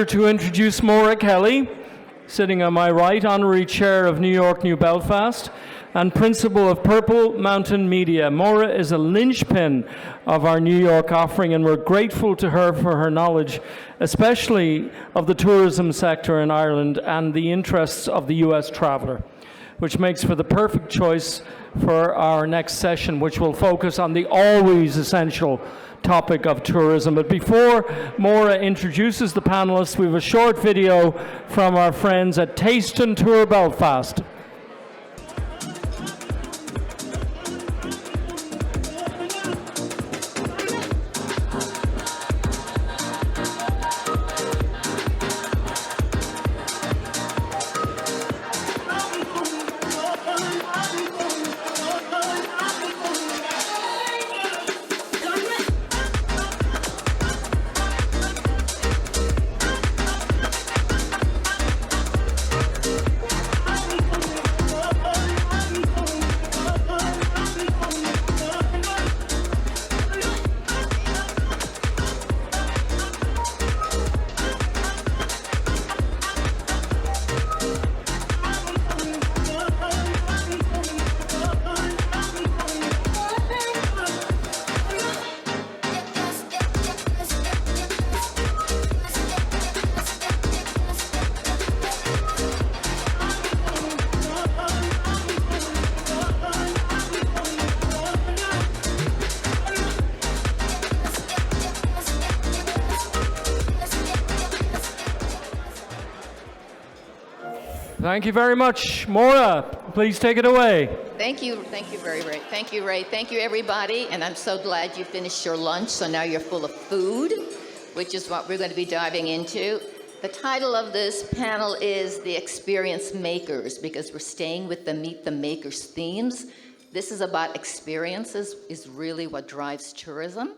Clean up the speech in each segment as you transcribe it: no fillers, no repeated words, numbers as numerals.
To introduce Maura Kelly, sitting on my right, Honorary Chair of New York, New Belfast, and Principal of Purple Mountain Media. Maura is a linchpin of our New York offering, and we're grateful to her for her knowledge, especially of the tourism sector in Ireland and the interests of the US traveller, which makes for the perfect choice for our next session, which will focus on the always essential topic of tourism. But before Maura introduces the panelists, we have a short video from our friends at Taste and Tour Belfast. Thank you very much. Maura, please take it away. Thank you very much. Thank you, Ray. Thank you, everybody. And I'm so glad you finished your lunch, so now you're full of food, which is what we're going to be diving into. The title of this panel is The Experience Makers, because we're staying with the Meet the Makers themes. This is about experiences, is really what drives tourism.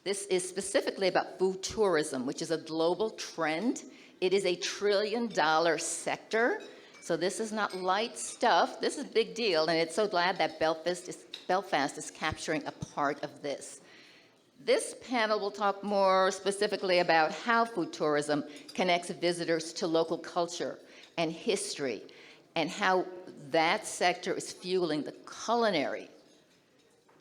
This is specifically about food tourism, which is a global trend. It is $1 trillion sector. So this is not light stuff. This is a big deal, and it's so glad that Belfast is capturing a part of this. This panel will talk more specifically about how food tourism connects visitors to local culture and history, and how that sector is fueling the culinary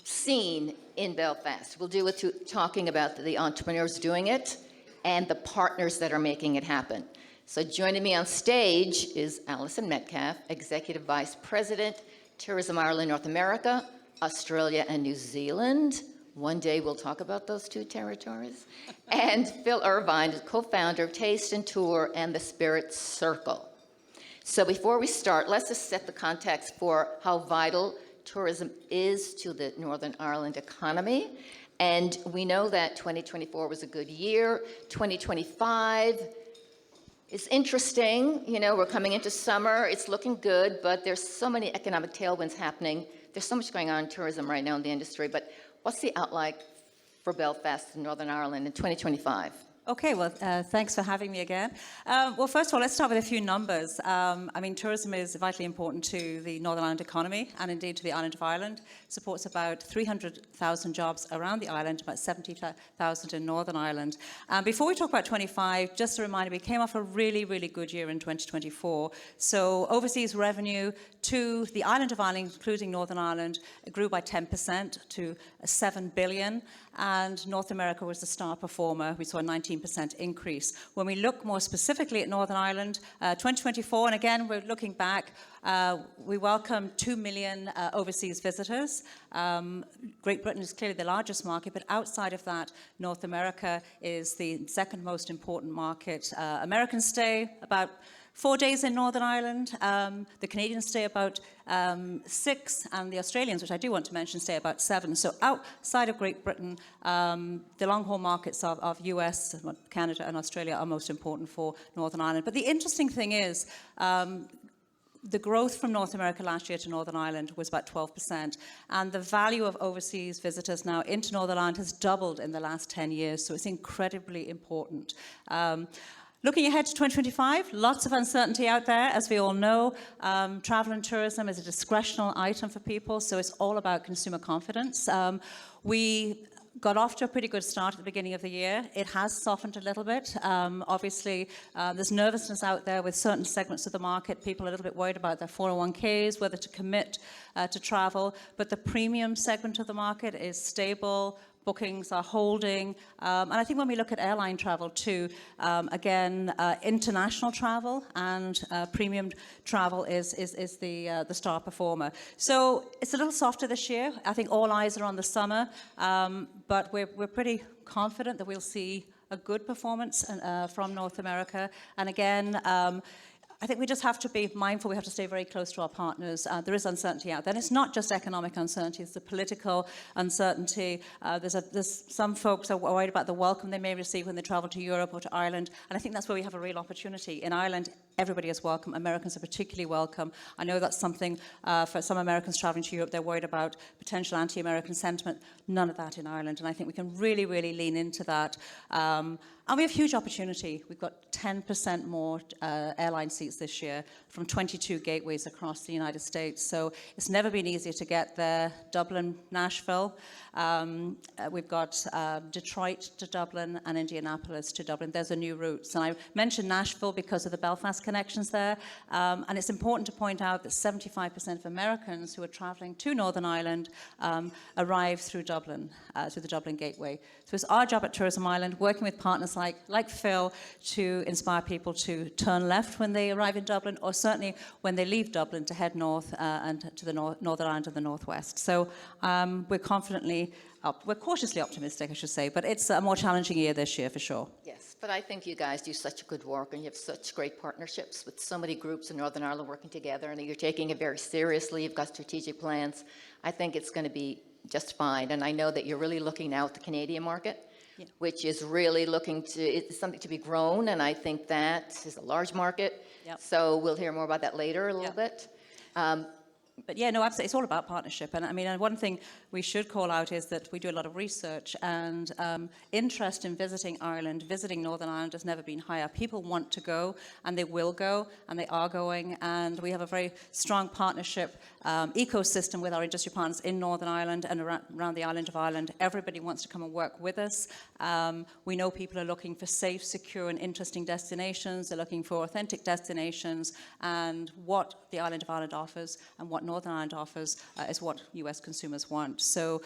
scene in Belfast. We'll do it talking about the entrepreneurs doing it and the partners that are making it happen. So joining me on stage is Alison Metcalfe, Executive Vice President, Tourism Ireland, North America, Australia, and New Zealand. One day we'll talk about those two territories. And Phil Ervine, co-founder of Taste and Tour and the Spirit Circle. So before we start, let's just set the context for how vital tourism is to the Northern Ireland economy. And we know that 2024 was a good year. 2025 is interesting. You know, we're coming into summer. It's looking good, but there's so many economic tailwinds happening. There's so much going on in tourism right now in the industry. But what's the outlook for Belfast and Northern Ireland in 2025? Okay, well, thanks for having me again. Well, first of all, let's start with a few numbers. I mean, tourism is vitally important to the Northern Ireland economy and indeed to the island of Ireland. It supports about 300,000 jobs around the island, about 70,000 in Northern Ireland. Before we talk about 25, just a reminder, we came off a really, really good year in 2024. So overseas revenue to the island of Ireland, including Northern Ireland, grew by 10% to 7 billion. And North America was the star performer. We saw a 19% increase. When we look more specifically at Northern Ireland, 2024, and again, we're looking back, we welcomed 2 million overseas visitors. Great Britain is clearly the largest market, but outside of that, North America is the second most important market. Americans stay about 4 days in Northern Ireland. The Canadians stay about 6, and the Australians, which I do want to mention, stay about 7. So outside of Great Britain, the long-haul markets of US, Canada, and Australia are most important for Northern Ireland. But the interesting thing is, the growth from North America last year to Northern Ireland was about 12%, and the value of overseas visitors now into Northern Ireland has doubled in the last 10 years, so it's incredibly important. Looking ahead to 2025, lots of uncertainty out there, as we all know. Travel and tourism is a discretional item for people, so it's all about consumer confidence. We got off to a pretty good start at the beginning of the year. It has softened a little bit. Obviously, there's nervousness out there with certain segments of the market. People are a little bit worried about their 401ks, whether to commit to travel. But the premium segment of the market is stable. Bookings are holding. And I think when we look at airline travel too, again, international travel and premium travel is the star performer. So it's a little softer this year. I think all eyes are on the summer, but we're pretty confident that we'll see a good performance from North America. And again, I think we just have to be mindful. We have to stay very close to our partners. There is uncertainty out there. And it's not just economic uncertainty, it's the political uncertainty. There's some folks are worried about the welcome they may receive when they travel to Europe or to Ireland. And I think that's where we have a real opportunity. In Ireland, everybody is welcome. Americans are particularly welcome. I know that's something for some Americans traveling to Europe, they're worried about potential anti-American sentiment. None of that in Ireland. And I think we can really, really lean into that. And we have huge opportunity. We've got 10% more airline seats this year from 22 gateways across the United States. So it's never been easier to get there. Dublin, Nashville. We've got Detroit to Dublin and Indianapolis to Dublin. There's a new route. And I mentioned Nashville because of the Belfast connections there. And it's important to point out that 75% of Americans who are traveling to Northern Ireland arrive through Dublin, through the Dublin Gateway. So it's our job at Tourism Ireland, working with partners like Phil, to inspire people to turn left when they arrive in Dublin, or certainly when they leave Dublin to head north and to the Northern Ireland and the northwest. So we're cautiously optimistic, I should say, but it's a more challenging year this year for sure. Yes, but I think you guys do such good work, and you have such great partnerships with so many groups in Northern Ireland working together, and you're taking it very seriously. You've got strategic plans. I think it's going to be just fine, and I know that you're really looking now at the Canadian market. Yeah. Which is really it's something to be grown, and I think that is a large market. Yep. So we'll hear more about that later a little bit. But yeah, no, absolutely. It's all about partnership. And I mean, one thing we should call out is that we do a lot of research, and interest in visiting Ireland, visiting Northern Ireland has never been higher. People want to go, and they will go, and they are going. And we have a very strong partnership ecosystem with our industry partners in Northern Ireland and around the island of Ireland. Everybody wants to come and work with us. We know people are looking for safe, secure, and interesting destinations. They're looking for authentic destinations, and what the island of Ireland offers and what Northern Ireland offers is what US consumers want. So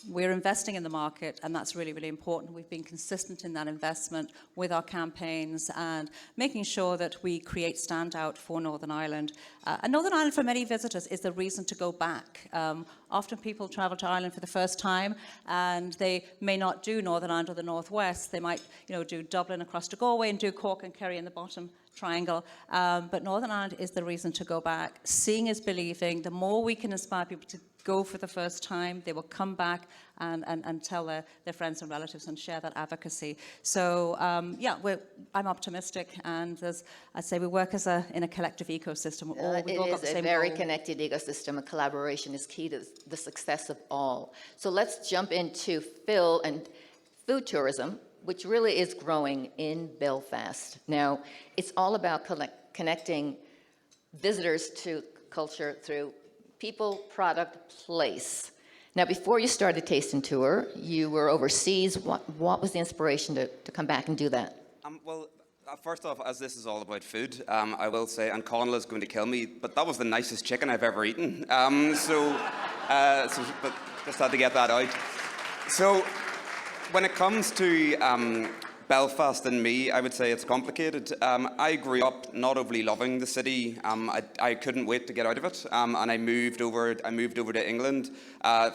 we're investing in the market, and that's really, really important. We've been consistent in that investment with our campaigns and making sure that we create standout for Northern Ireland. And Northern Ireland, for many visitors, is the reason to go back. Often people travel to Ireland for the first time, and they may not do Northern Ireland or the Northwest. They might, do Dublin across to Galway and do Cork and Kerry in the bottom triangle. But Northern Ireland is the reason to go back. Seeing is believing. The more we can inspire people to go for the first time, they will come back and tell their friends and relatives and share that advocacy. So I'm optimistic, and I'd say we work in a collective ecosystem. We've all got the same a very goal. Connected ecosystem, and collaboration is key to the success of all. So let's jump into Phil and food tourism, which really is growing in Belfast. Now, it's all about connecting visitors to culture through people, product, place. Now, before you started Tasting Tour, you were overseas. What was the inspiration to come back and do that? First off, as this is all about food, I will say, and Conal is going to kill me, but that was the nicest chicken I've ever eaten. But just had to get that out. So, when it comes to Belfast and me, I would say it's complicated. I grew up not overly loving the city. I couldn't wait to get out of it, and I moved over to England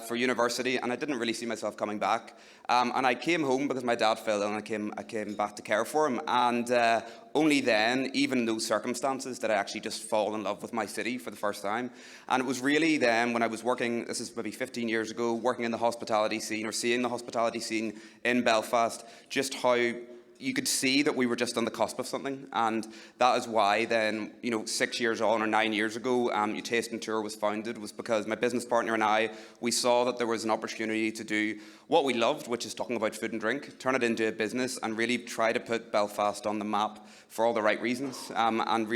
for university, and I didn't really see myself coming back. And I came home because my dad fell ill, and I came back to care for him. And only then, even in those circumstances, did I actually just fall in love with my city for the first time. And it was really then when I was working, this is maybe 15 years ago, working in the hospitality scene, or seeing the hospitality scene in Belfast, just how you could see that we were just on the cusp of something, and that is why then, 6 years on or 9 years ago, Taste and Tour was founded, was because my business partner and I, we saw that there was an opportunity to do what we loved, which is talking about food and drink, turn it into a business and really try to put Belfast on the map for all the right reasons. And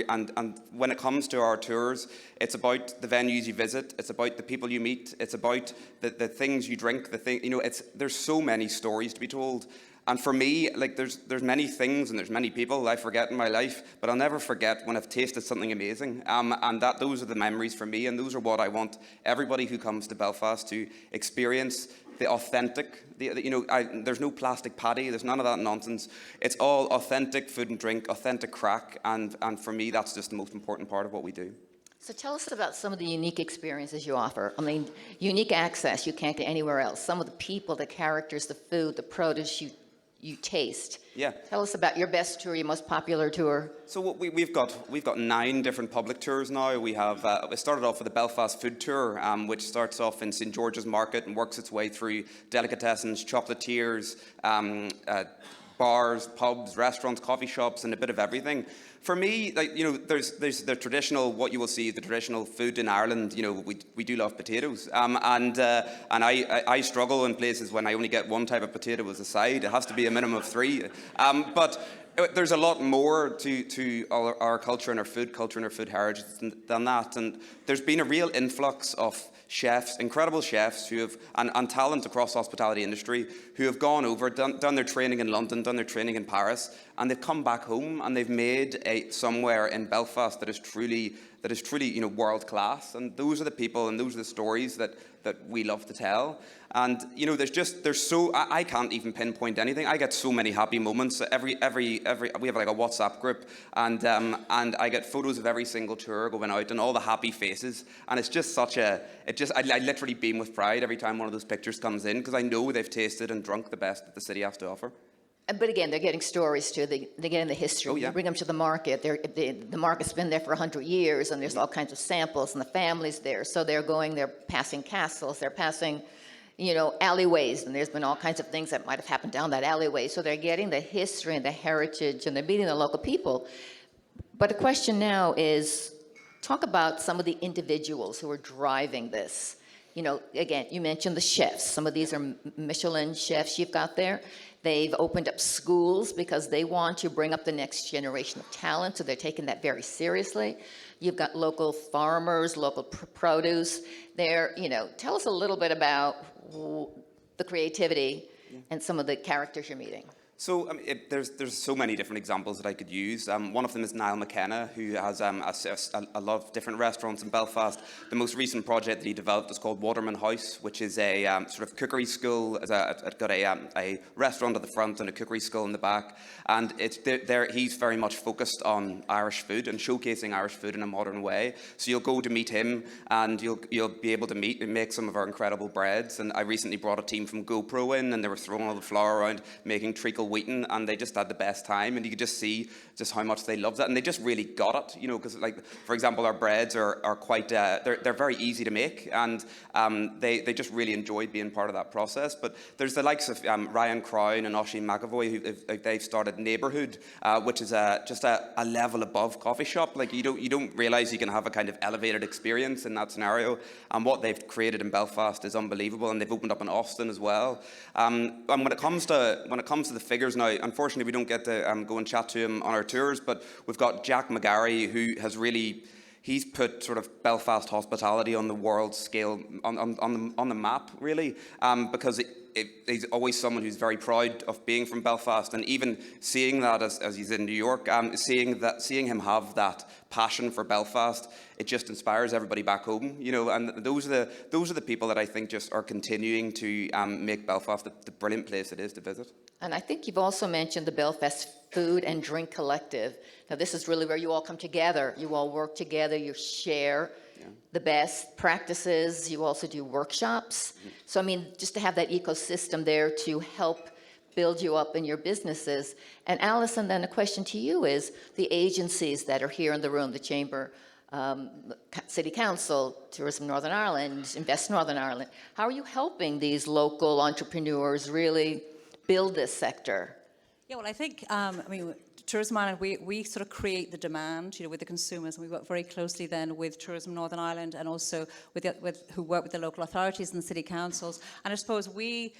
when it comes to our tours, it's about the venues you visit, it's about the people you meet, it's about the things you drink, there's so many stories to be told. And for me, there's many things and there's many people I forget in my life, but I'll never forget when I've tasted something amazing. And those are the memories for me, and those are what I want everybody who comes to Belfast to experience. The authentic, there's no plastic patty, there's none of that nonsense. It's all authentic food and drink, authentic crack, and for me, that's just the most important part of what we do. So tell us about some of the unique experiences you offer. I mean, unique access you can't get anywhere else. Some of the people, the characters, the food, the produce you taste. Yeah. Tell us about your best tour, your most popular tour. So we've got 9 different public tours now. We have we started off with the Belfast food tour, which starts off in St George's Market and works its way through delicatessens, chocolatiers, bars, pubs, restaurants, coffee shops, and a bit of everything. For me, there's the traditional, what you will see, the traditional food in Ireland. We do love potatoes, and I struggle in places when I only get one type of potato as a side. It has to be a minimum of 3. But there's a lot more to our culture and our food culture and our food heritage than that. And there's been a real influx of chefs, incredible chefs who have, and talent across the hospitality industry, who have gone over, done their training in London, done their training in Paris, and they've come back home and they've made somewhere in Belfast that is truly world class. And those are the people and those are the stories that we love to tell. And I can't even pinpoint anything. I get so many happy moments. We have like a WhatsApp group, and I get photos of every single tour going out and all the happy faces. And it's just I literally beam with pride every time one of those pictures comes in, because I know they've tasted and drunk the best that the city has to offer. But again, they're getting stories too. They're getting the history. Oh, yeah. You bring them to the market. The market's been there for 100 years, and there's all kinds of samples, and the family's there. So they're passing castles, they're passing, alleyways, and there's been all kinds of things that might have happened down that alleyway. So they're getting the history and the heritage, and they're meeting the local people. But the question now is, talk about some of the individuals who are driving this. Again, you mentioned the chefs. Some of these are Michelin chefs you've got there. They've opened up schools because they want to bring up the next generation of talent, so they're taking that very seriously. You've got local farmers, local produce. Tell us a little bit about the creativity and some of the characters you're meeting. So there's so many different examples that I could use. One of them is Niall McKenna, who has a lot of different restaurants in Belfast. The most recent project that he developed is called Waterman House, which is a sort of cookery school. It's got a restaurant at the front and a cookery school in the back. And he's very much focused on Irish food and showcasing Irish food in a modern way. So you'll go to meet him, and you'll be able to meet and make some of our incredible breads. And I recently brought a team from GoPro in, and they were throwing all the flour around, making treacle wheaten, and they just had the best time, and you could just see just how much they loved that, and they just really got it, because for example, our breads are quite they're very easy to make, and they just really enjoyed being part of that process. But there's the likes of Ryan Crown and Oisin McAvoy, who they've started Neighbourhood, which is just a level above coffee shop. You don't realize you can have a kind of elevated experience in that scenario, and what they've created in Belfast is unbelievable, and they've opened up in Austin as well. And when it comes to the figures now, unfortunately we don't get to go and chat to him on our tours, but we've got Jack McGarry, who has he's put sort of Belfast hospitality on the world scale, on the map, really, because he's always someone who's very proud of being from Belfast, and even seeing that as he's in New York, seeing him have that passion for Belfast, it just inspires everybody back home, and those are the people that I think just are continuing to make Belfast the brilliant place it is to visit. And I think you've also mentioned the Belfast Food and Drink Collective. Now, this is really where you all come together. You all work together, you share the best practices. You also do workshops. So, just to have that ecosystem there to help build you up in your businesses. And Alison, then a question to you is the agencies that are here in the room, the Chamber, City Council, Tourism Northern Ireland, Invest Northern Ireland. How are you helping these local entrepreneurs really build this sector? Yeah, well, I think, Tourism Ireland, we sort of create the demand, with the consumers, and we work very closely then with Tourism Northern Ireland and also with who work with the local authorities and city councils. And I suppose we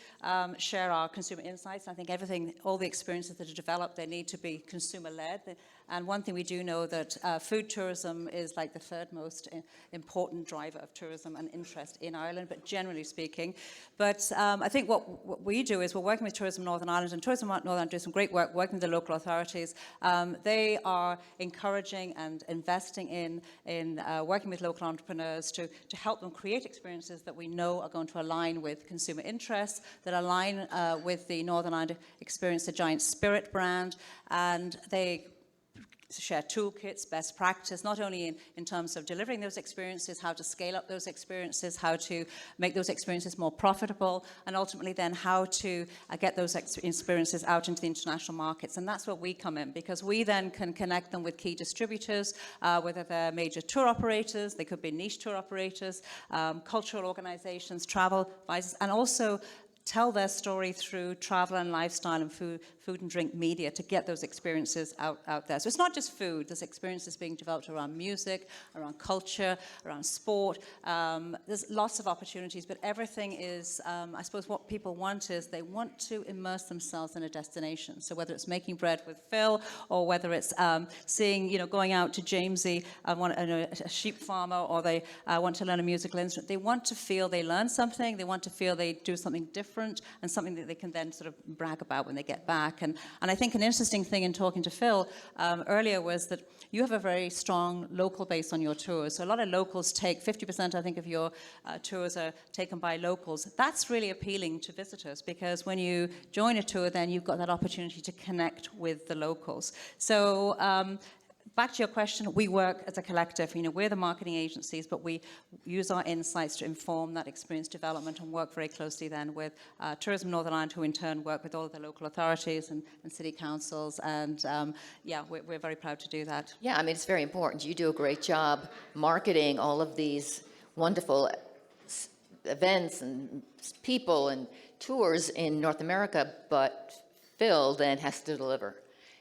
share our consumer insights. I think all the experiences that are developed, they need to be consumer-led. And one thing we do know that food tourism is like the third most important driver of tourism and interest in Ireland, but generally speaking. But I think what we do is we're working with Tourism Northern Ireland, and Tourism Northern Ireland do some great work working with the local authorities. They are encouraging and investing in working with local entrepreneurs to help them create experiences that we know are going to align with consumer interests, that align with the Northern Ireland experience, the Giant Spirit brand, and they share toolkits, best practice, not only in terms of delivering those experiences, how to scale up those experiences, how to make those experiences more profitable, and ultimately then how to get those experiences out into the international markets. And that's where we come in, because we then can connect them with key distributors, whether they're major tour operators, they could be niche tour operators, cultural organizations, travel advisors, and also tell their story through travel and lifestyle and food and drink media to get those experiences out there. So it's not just food. There's experiences being developed around music, around culture, around sport. There's lots of opportunities, but everything is, I suppose what people want is they want to immerse themselves in a destination. So whether it's making bread with Phil, or whether it's going out to Jamesy, a sheep farmer, or they want to learn a musical instrument, they want to feel they learn something, they want to feel they do something different, and something that they can then sort of brag about when they get back. And I think an interesting thing in talking to Phil earlier was that you have a very strong local base on your tours. So a lot of locals take 50%, I think, of your tours are taken by locals. That's really appealing to visitors, because when you join a tour, then you've got that opportunity to connect with the locals. So back to your question, we work as a collective. We're the marketing agencies, but we use our insights to inform that experience development and work very closely then with Tourism Northern Ireland, who in turn work with all of the local authorities and city councils. And we're very proud to do that. Yeah, it's very important. You do a great job marketing all of these wonderful events and people and tours in North America, but Phil then has to deliver.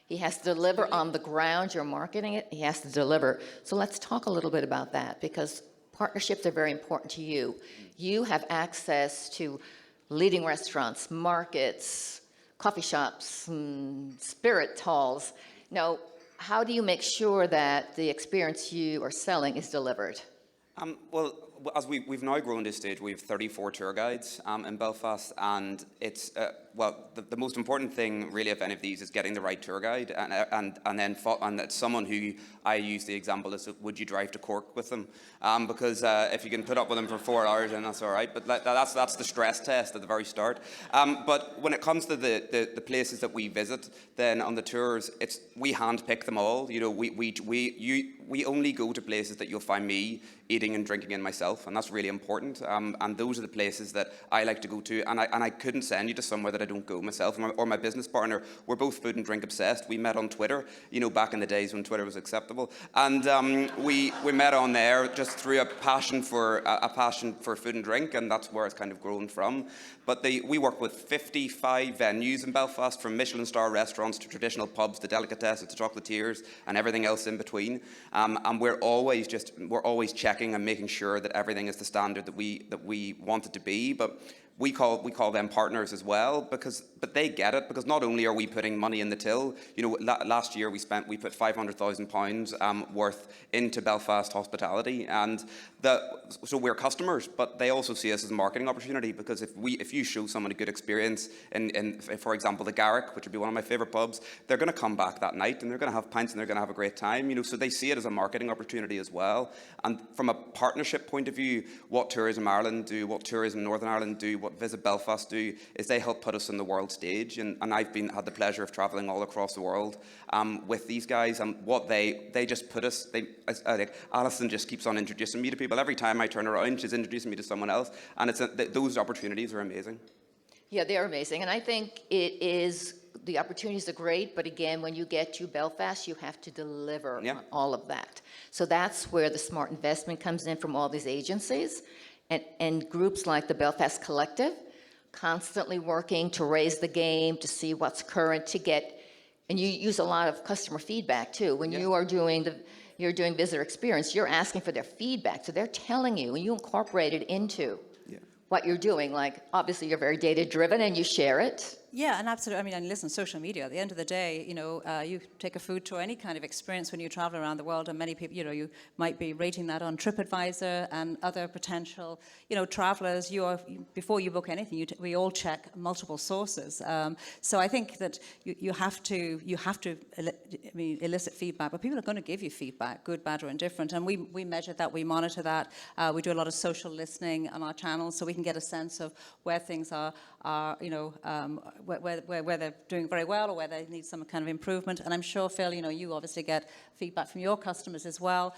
He has to deliver on the ground. You're marketing it. He has to deliver. So let's talk a little bit about that, because partnerships are very important to you. You have access to leading restaurants, markets, coffee shops, spirit halls. Now, how do you make sure that the experience you are selling is delivered? Well, as we've now grown to a stage, we have 34 tour guides in Belfast, and it's the most important thing really of any of these is getting the right tour guide, and it's someone who I use the example is, would you drive to Cork with them? Because if you can put up with them for 4 hours, then that's all right. But that's the stress test at the very start. But when it comes to the places that we visit, then on the tours, we handpick them all. We only go to places that you'll find me eating and drinking in myself, and that's really important. And those are the places that I like to go to, and I couldn't send you to somewhere that I don't go myself. Or my business partner, we're both food and drink obsessed. We met on Twitter, back in the days when Twitter was acceptable, and we met on there just through a passion for food and drink, and that's where it's kind of grown from. But we work with 55 venues in Belfast, from Michelin star restaurants to traditional pubs to delicatessens to chocolatiers and everything else in between. And we're always checking and making sure that everything is the standard that we want it to be. But we call them partners as well, but they get it, because not only are we putting money in the till. Last year we put £500,000 worth into Belfast hospitality, and so we're customers, but they also see us as a marketing opportunity, because if you show someone a good experience in for example the Garrick, which would be one of my favourite pubs, they're going to come back that night and they're going to have pints and they're going to have a great time. So they see it as a marketing opportunity as well. And from a partnership point of view, what Tourism Ireland do, what Tourism Northern Ireland do, what Visit Belfast do, is they help put us on the world stage. And I've had the pleasure of travelling all across the world with these guys, and what they just put us. Alison just keeps on introducing me to people. Every time I turn around, she's introducing me to someone else, and those opportunities are amazing. Yeah, they are amazing, and I think the opportunities are great, but again, when you get to Belfast, you have to deliver on all of that. So that's where the smart investment comes in from all these agencies and groups like the Belfast Collective, constantly working to raise the game, to see what's current, to get And you use a lot of customer feedback too. When Yeah. you are doing you're doing visitor experience, you're asking for their feedback. So they're telling you, and you incorporate it into what you're doing. Like, obviously, you're very data driven and you share it. Yeah, and absolutely. I mean, and listen, social media, at the end of the day, you know, you take a food tour, any kind of experience when you travel around the world, and many people, you know, you might be rating that on TripAdvisor and other potential, you know, travelers. Before you book anything, we all check multiple sources. So I think that you have to elicit feedback, but people are going to give you feedback, good, bad, or indifferent. And we measure that, we monitor that. We do a lot of social listening on our channels, so we can get a sense of where things are you know, where they're doing very well or where they need some kind of improvement. And I'm sure, Phil, you know, you obviously get feedback from your customers as well.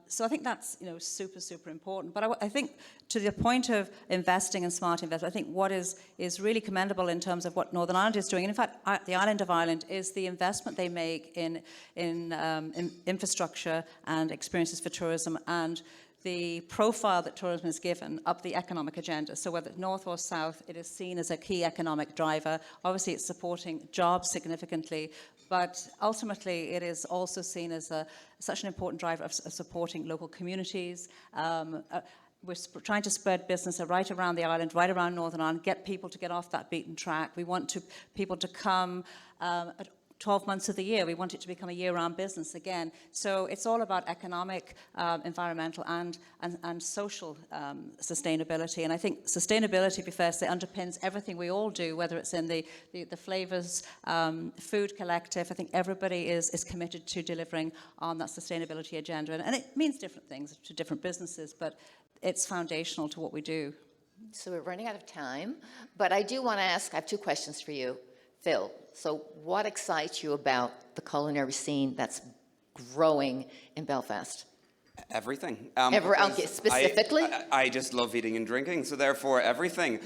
So I think that's, you know, super, super important. But I think to the point of investing in smart investment, I think what is really commendable in terms of what Northern Ireland is doing, and in fact, the island of Ireland, is the investment they make in infrastructure and experiences for tourism, and the profile that tourism is given up the economic agenda. So whether north or south, it is seen as a key economic driver. Obviously, it's supporting jobs significantly, but ultimately, it is also seen as such an important driver of supporting local communities. We're trying to spread business right around the island, right around Northern Ireland, get people to get off that beaten track. We want people to come at 12 months of the year. We want it to become a year-round business again. So it's all about economic, environmental, and social sustainability. And I think sustainability, be fair to say, underpins everything we all do, whether it's in the Flavours Food Collective. I think everybody is committed to delivering on that sustainability agenda. And it means different things to different businesses, but it's foundational to what we do. So we're running out of time, but I do want to ask, I have two questions for you. Phil, so what excites you about the culinary scene that's growing in Belfast? Everything. Okay, specifically? I just love eating and drinking, so therefore everything.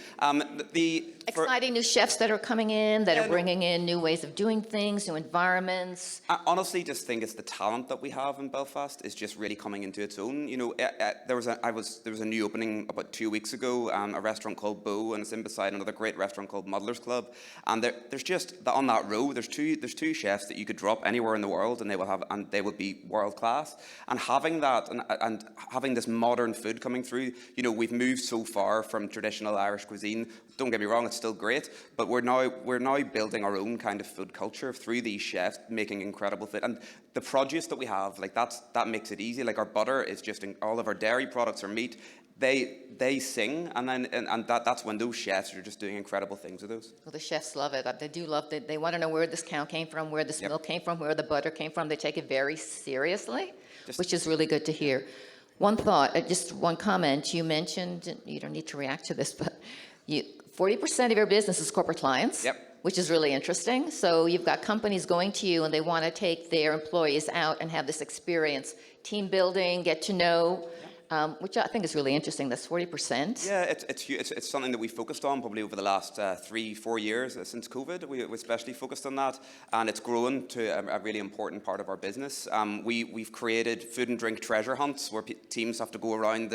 Exciting new chefs that are coming in, that are bringing in new ways of doing things, new environments. I honestly just think it's the talent that we have in Belfast is just really coming into its own. You know, there was a new opening about 2 weeks ago, a restaurant called Beau, and it's in beside another great restaurant called Muddler's Club. And there's just on that row, there's two chefs that you could drop anywhere in the world, and they will be world class. And having that. And having this modern food coming through, you know, we've moved so far from traditional Irish cuisine. Don't get me wrong, it's still great, but we're now building our own kind of food culture through these chefs making incredible food. And the produce that we have, like that makes it easy. Like our butter is just all of our dairy products are meat. They sing, and that's when those chefs are just doing incredible things with those. Well, the chefs love it. They do love it. They want to know where this cow came from, where this milk came from, where the butter came from. They take it very seriously, which is really good to hear. One thought, just one comment. You mentioned, you don't need to react to this, but 40% of your business is corporate clients. Yep. Which is really interesting. So you've got companies going to you and they want to take their employees out and have this experience, team building, get to know. Which I think is really interesting. That's 40%. Yeah, it's something that we focused on probably over the last 3-4 years since COVID. We especially focused on that, and it's grown to a really important part of our business. We've created food and drink treasure hunts where teams have to go around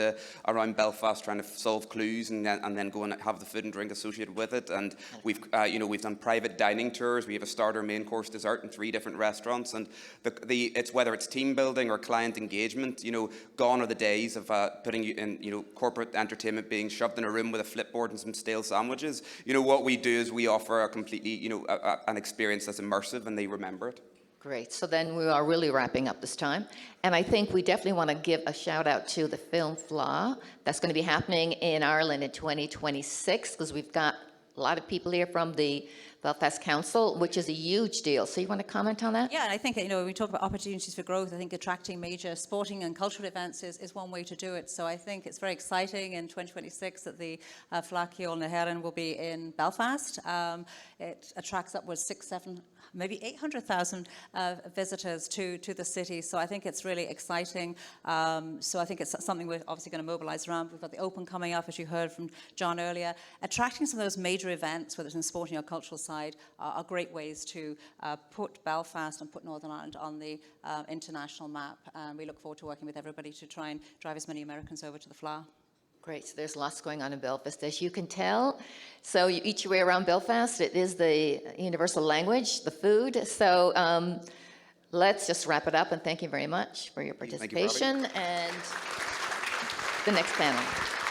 Belfast trying to solve clues and then go and have the food and drink associated with it. And we've done private dining tours. We have a starter, main course, dessert in 3 different restaurants. And it's whether it's team building or client engagement. You know, gone are the days of putting you in, you know, corporate entertainment being shoved in a room with a flipboard and some stale sandwiches. You know, what we do is we offer a completely, you know, an experience that's immersive and they remember it. Great. So then we are really wrapping up this time. And I think we definitely want to give a shout out to the film FLA that's going to be happening in Ireland in 2026, because we've got a lot of people here from the Belfast Council, which is a huge deal. So you want to comment on that? Yeah, and I think, you know, when we talk about opportunities for growth, I think attracting major sporting and cultural events is one way to do it. So I think it's very exciting in 2026 that the Flaciol na HÉireann will be in Belfast. It attracts upwards 600, 700, maybe 800,000 visitors to the city. So I think it's really exciting. So I think it's something we're obviously going to mobilise around. We've got the Open coming up, as you heard from John earlier. Attracting some of those major events, whether it's in sporting or cultural side, are great ways to put Belfast and put Northern Ireland on the international map. And we look forward to working with everybody to try and drive as many Americans over to the FLA. Great. So there's lots going on in Belfast, as you can tell. So you eat your way around Belfast. It is the universal language, the food. So let's just wrap it up, and thank you very much for your Thank you for having me. participation. And the next panel.